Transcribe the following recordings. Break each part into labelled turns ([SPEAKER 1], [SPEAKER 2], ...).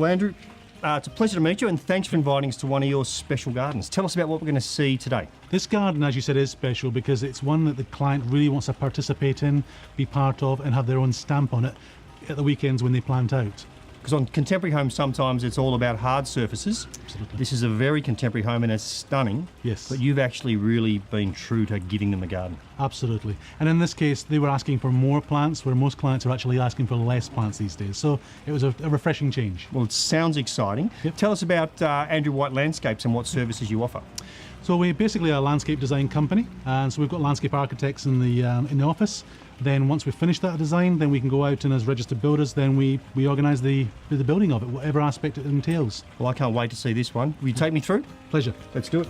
[SPEAKER 1] Well, Andrew, it's a pleasure to meet you, and thanks for inviting us to one of your special gardens. Tell us about what we're going to see today.
[SPEAKER 2] This garden, as you said, is special because it's one that the client really wants to participate in, be part of, and have their own stamp on it at the weekends when they plant out.
[SPEAKER 1] Because on contemporary homes, sometimes it's all about hard surfaces.
[SPEAKER 2] Absolutely.
[SPEAKER 1] This is a very contemporary home and it's stunning.
[SPEAKER 2] Yes.
[SPEAKER 1] But you've actually really been true to giving them a garden.
[SPEAKER 2] Absolutely. And in this case, they were asking for more plants, where most clients are actually asking for less plants these days. So it was a refreshing change.
[SPEAKER 1] Well, it sounds exciting.
[SPEAKER 2] Yep.
[SPEAKER 1] Tell us about Andrew White Landscapes and what services you offer.
[SPEAKER 2] So we're basically a landscape design company, and so we've got landscape architects in the office. Then once we've finished that design, then we can go out and as registered builders, then we organise the building of it, whatever aspect it entails.
[SPEAKER 1] Well, I can't wait to see this one. Will you take me through?
[SPEAKER 2] Pleasure.
[SPEAKER 1] Let's do it.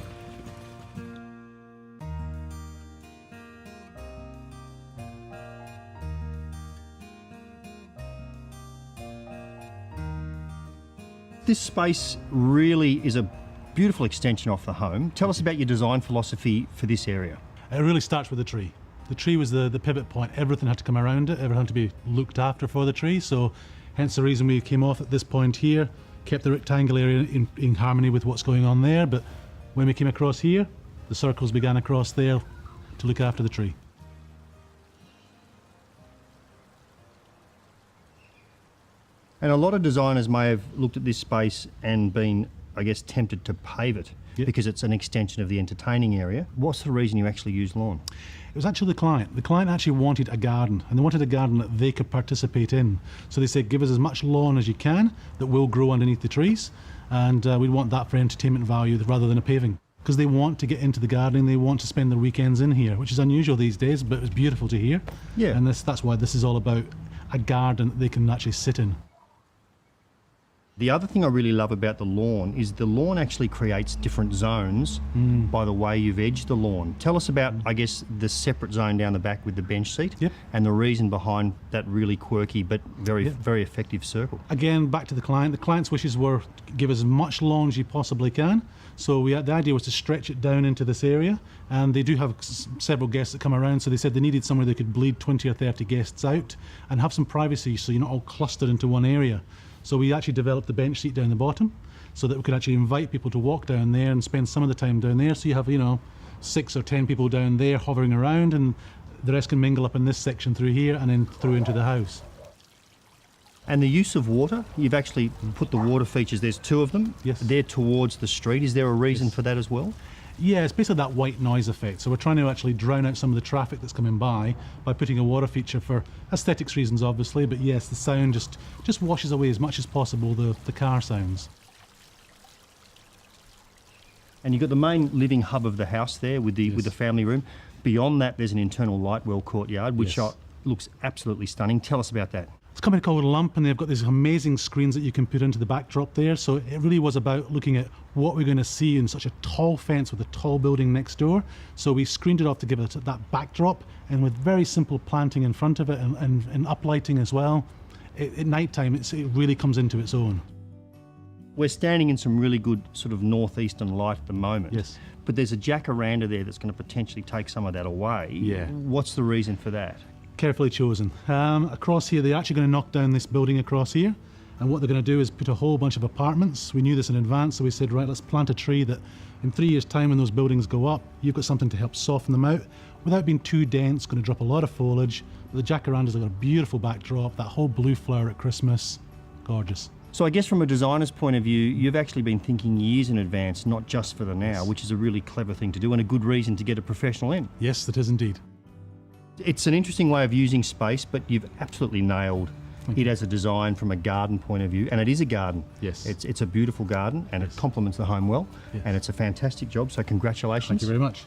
[SPEAKER 1] This space really is a beautiful extension off the home. Tell us about your design philosophy for this area.
[SPEAKER 2] It really starts with the tree. The tree was the pivot point. Everything had to come around it. Everything had to be looked after for the tree. So hence the reason we came off at this point here, kept the rectangle area in harmony with what's going on there. But when we came across here, the circles began across there to look after the tree.
[SPEAKER 1] And a lot of designers may have looked at this space and been, I guess, tempted to pave it because it's an extension of the entertaining area. What's the reason you actually use lawn?
[SPEAKER 2] It was actually the client. The client actually wanted a garden, and they wanted a garden that they could participate in. So they said, give us as much lawn as you can that will grow underneath the trees, and we want that for entertainment value rather than a paving. Because they want to get into the gardening, they want to spend their weekends in here, which is unusual these days, but it's beautiful to hear.
[SPEAKER 1] Yeah.
[SPEAKER 2] And that's why this is all about a garden that they can actually sit in.
[SPEAKER 1] The other thing I really love about the lawn is the lawn actually creates different zones by the way you've edged the lawn. Tell us about, I guess, the separate zone down the back with the bench seat and the reason behind that really quirky but very effective circle.
[SPEAKER 2] Again, back to the client. The client's wishes were give us as much lawn as you possibly can. So the idea was to stretch it down into this area, and they do have several guests that come around, so they said they needed somewhere they could bleed 20 or 30 guests out and have some privacy so you're not all clustered into one area. So we actually developed the bench seat down the bottom so that we could actually invite people to walk down there and spend some of the time down there. So you have, 6 or 10 people down there hovering around, and the rest can mingle up in this section through here and then through into the house.
[SPEAKER 1] And the use of water, you've actually put the water features, there's 2 of them.
[SPEAKER 2] Yes.
[SPEAKER 1] They're towards the street. Is there a reason for that as well?
[SPEAKER 2] Yeah, it's basically that white noise effect. So we're trying to actually drown out some of the traffic that's coming by putting a water feature for aesthetics reasons, obviously. But yes, the sound just washes away as much as possible the car sounds.
[SPEAKER 1] And you've got the main living hub of the house there with the family room. Beyond that, there's an internal light well courtyard, which looks absolutely stunning. Tell us about that.
[SPEAKER 2] It's a company called Lump, and they've got these amazing screens that you can put into the backdrop there. So it really was about looking at what we're going to see in such a tall fence with a tall building next door. So we screened it off to give it that backdrop, and with very simple planting in front of it and uplighting as well. At night time, it really comes into its own.
[SPEAKER 1] We're standing in some really good sort of northeastern light at the moment.
[SPEAKER 2] Yes.
[SPEAKER 1] But there's a jacaranda there that's going to potentially take some of that away.
[SPEAKER 2] Yeah.
[SPEAKER 1] What's the reason for that?
[SPEAKER 2] Carefully chosen. Across here, they're actually going to knock down this building across here, and what they're going to do is put a whole bunch of apartments. We knew this in advance, so we said, right, let's plant a tree that in 3 years' time when those buildings go up, you've got something to help soften them out without being too dense, going to drop a lot of foliage. But the jacarandas have got a beautiful backdrop, that whole blue flower at Christmas, gorgeous.
[SPEAKER 1] So I guess from a designer's point of view, you've actually been thinking years in advance, not just for the now, which is a really clever thing to do and a good reason to get a professional in.
[SPEAKER 2] Yes, it is indeed.
[SPEAKER 1] It's an interesting way of using space, but you've absolutely nailed it as a design from a garden point of view, and it is a garden.
[SPEAKER 2] Yes.
[SPEAKER 1] It's a beautiful garden, and it complements the home well, and it's a fantastic job, so congratulations.
[SPEAKER 2] Thank you very much.